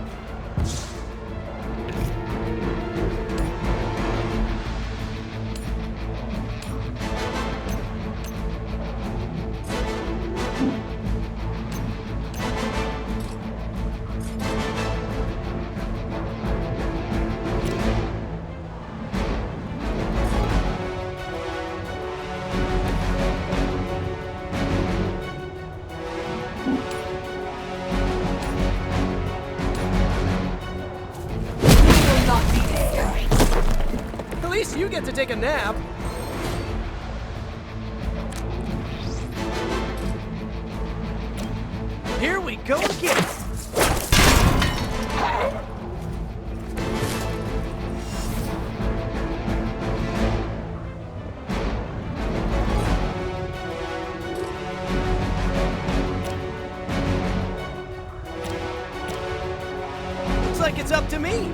At least you get to take a nap. Here we go again. Looks like it's up to me.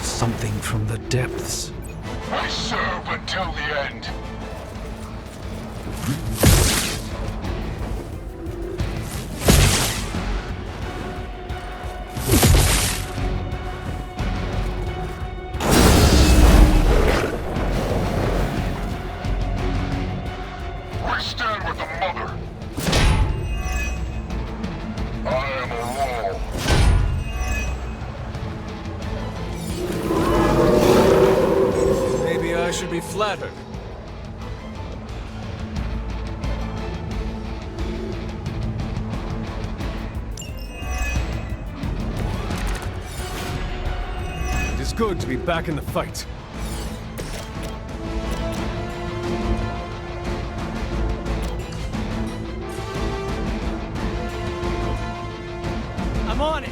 Something from the depths. I serve until the end. better. It is good to be back in the fight. I'm on it!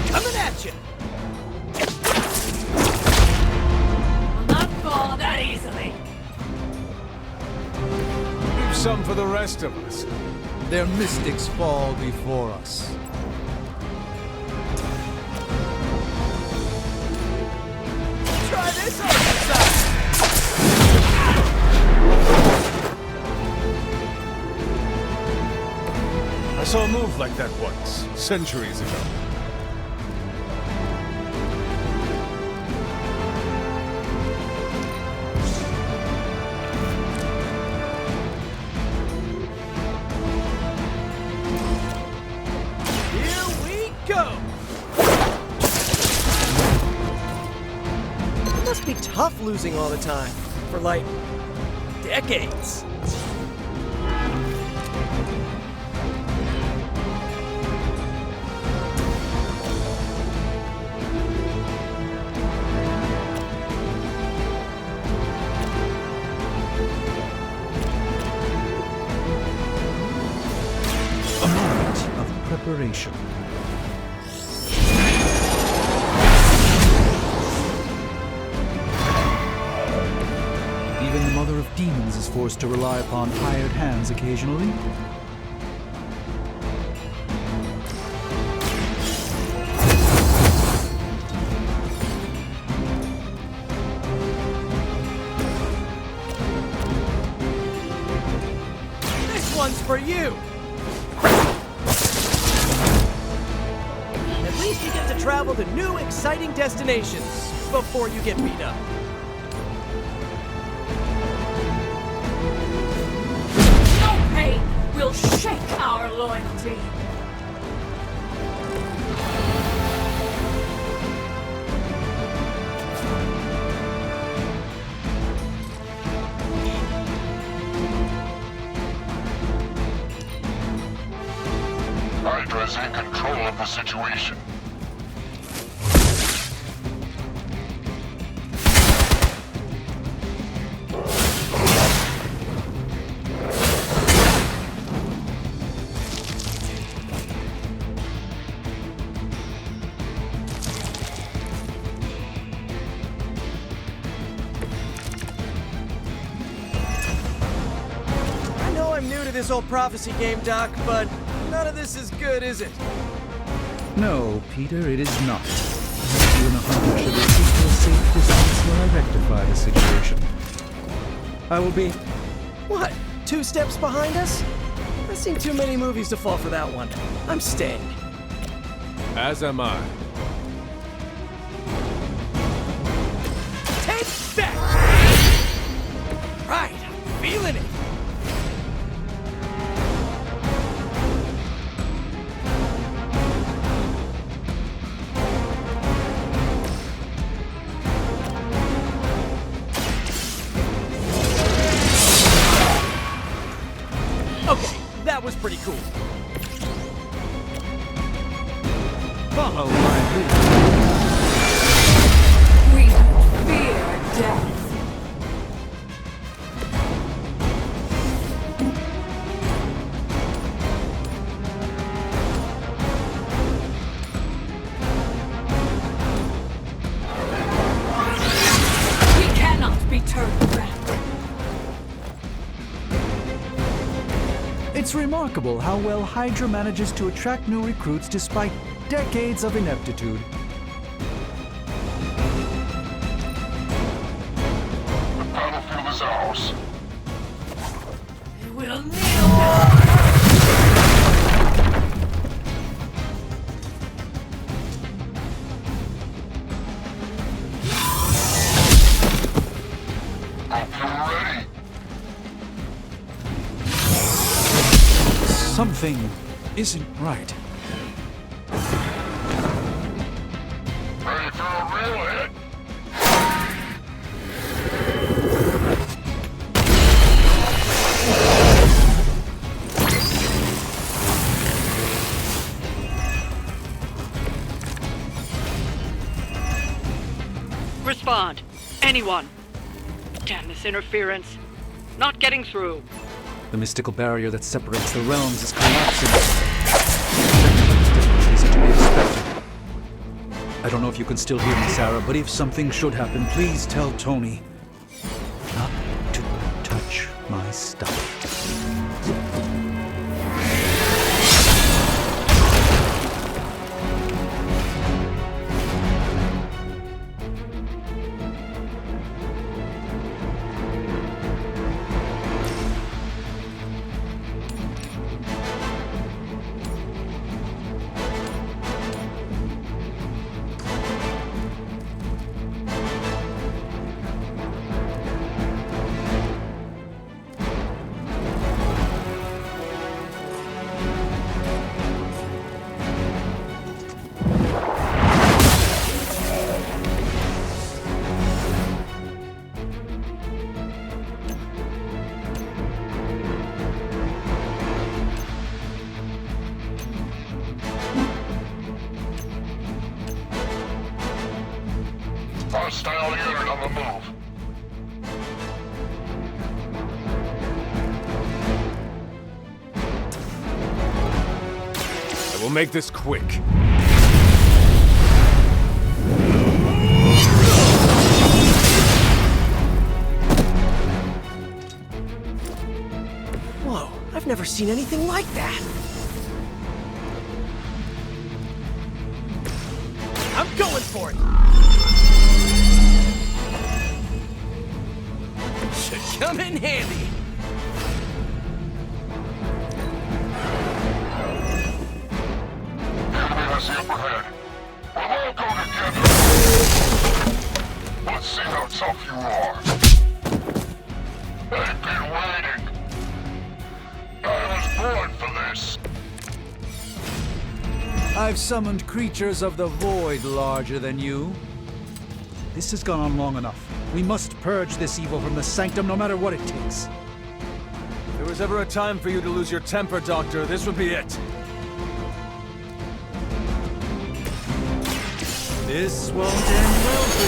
Coming at you! Will not fall that easily. Leave some for the rest of us. Their mystics fall before us. Try this on your side! I saw a move like that once, centuries ago. Here we go! It must be tough losing all the time. For like, decades. A moment of preparation. Even the Mother of Demons is forced to rely upon hired hands occasionally. This one's for you! At least you get to travel to new, exciting destinations before you get beat up. No pain will shake our loyalty. Hydra's in control of the situation. I know I'm new to this old prophecy game, Doc, but none of this is good, is it? No, Peter, it is not. You and the hunter should keep to a safe distance while I rectify the situation. I will be... What? 2 steps behind us? I've seen too many movies to fall for that one. I'm staying. As am I. Take that! Right, I'm feeling it. Okay, that was pretty cool. Follow my lead. We fear death. We cannot be turned back. It's remarkable how well Hydra manages to attract new recruits despite decades of ineptitude. The battlefield is ours. We'll Ready. Something isn't right. Ready for a real hit? Respond. Anyone. Damn this interference. Not getting through. The mystical barrier that separates the realms is collapsing. Difficulties are to be expected. I don't know if you can still hear me, Sarah, but if something should happen, please tell Tony not to touch my stuff. Hostile unit on the move. I will make this quick. Whoa, I've never seen anything like that. I'm going for it! Should come in handy. Enemy has the upper hand. We'll all go together. Let's see how tough you are. I've been waiting. I was born for this. I've summoned creatures of the void larger than you. This has gone on long enough. We must purge this evil from the Sanctum no matter what it takes. If there was ever a time for you to lose your temper, Doctor, this would be it. This won't end well for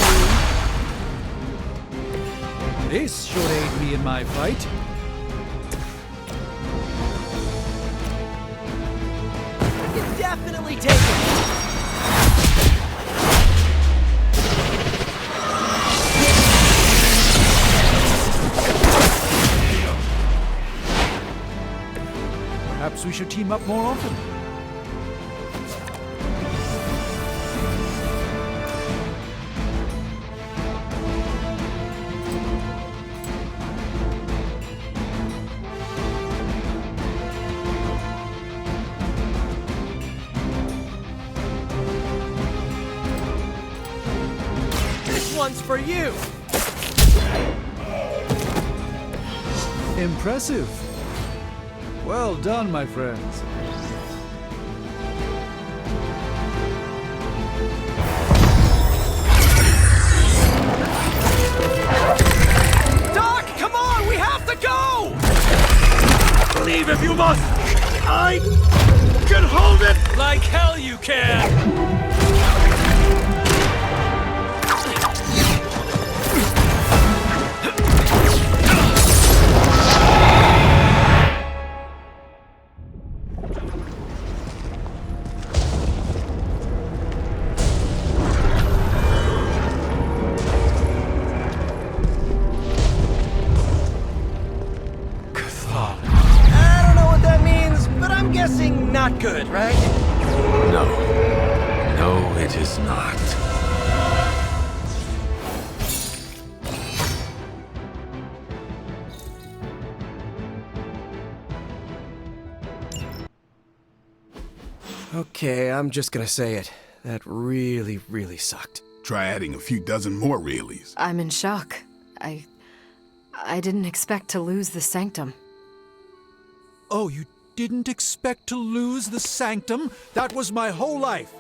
you. This should aid me in my fight. You definitely take it. Perhaps we should team up more often. This one's for you. Impressive. Well done, my friends. Doc, come on, we have to go! Leave if you must! I can hold it like hell you can! I don't know what that means, but I'm guessing not good, right? No. It is not. Okay, I'm just gonna say it. That really, really sucked. Try adding a few dozen more reallys. I'm in shock. I didn't expect to lose the Sanctum. Oh, you didn't expect to lose the Sanctum? That was my whole life.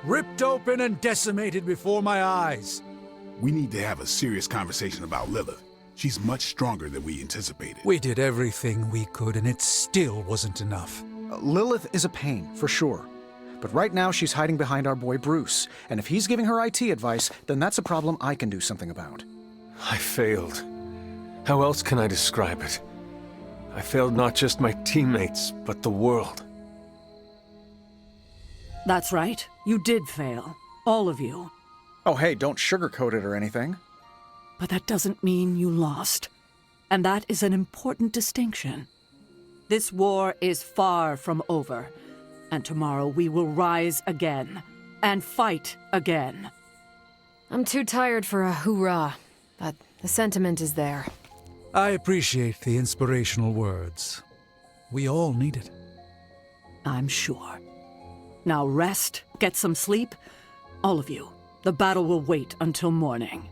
Ripped open and decimated before my eyes. We need to have a serious conversation about Lilith. She's much stronger than we anticipated. We did everything we could, and it still wasn't enough. Lilith is a pain, for sure. But right now she's hiding behind our boy Bruce, and if he's giving her IT advice, then that's a problem I can do something about. I failed. How else can I describe it? I failed not just my teammates, but the world. That's right. You did fail. All of you. Oh hey, don't sugarcoat it or anything. But that doesn't mean you lost. And that is an important distinction. This war is far from over. And tomorrow we will rise again. And fight again. I'm too tired for a hoorah, but the sentiment is there. I appreciate the inspirational words. We all need it. I'm sure. Now rest, get some sleep. All of you. The battle will wait until morning.